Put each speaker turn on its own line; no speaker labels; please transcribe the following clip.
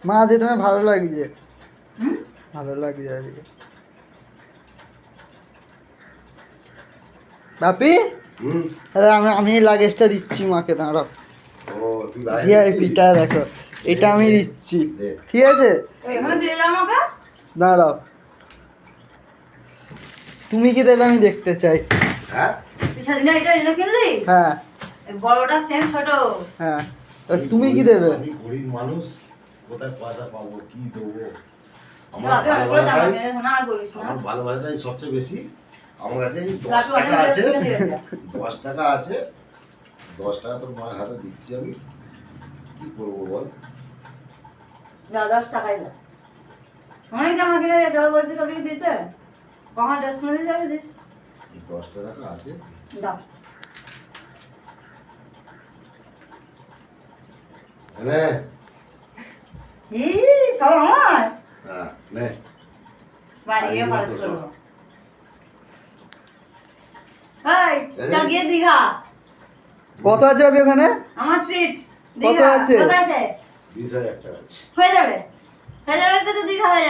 মা যে তোমার ভালো লাগছে, ভালো লাগছে আজকে। বাপি আমি লাগেজটা দিচ্ছি মাকে, দাঁড়াও। ভিআইপিটা দেখো, এটা আমি দিচ্ছি, ঠিক আছে? দাঁড়াও, তুমি কি দেবে আমি দেখতে চাই। হ্যাঁ
বড়টা সেম ছোট।
হ্যাঁ, তুমি কি দেবে?
আমি গরিব মানুষ, কোথায় পয়সা পাবো, কি দেবো? আমার ভালোবাসাটাই সবচেয়ে বেশি। আমার কাছে 10 টাকা আছে, 10 টাকা আছে, 10 টাকা তোর মায়ের হাতে দিচ্ছি আমি, কি করবো বল?
10 টাকাই দাও। অনেক জামা কিনে দিয়ে জল বলছি কবি দিতে, কখন ড্রেস কিনে দিয়ে যাবেছিস?
10 টাকা আছে,
দাও।
নে
সব আমার
নে
বাড়িয়ে খরচ করবো। চল গিয়ে দীঘা।
কত আছে যাবে ওখানে?
আমার ট্রিট।
কত আছে?
কত আছে?
20,000 টাকা আছে।
হয়ে যাবে, হয়ে যাবে, কিছু দীঘা হয়ে যাবে।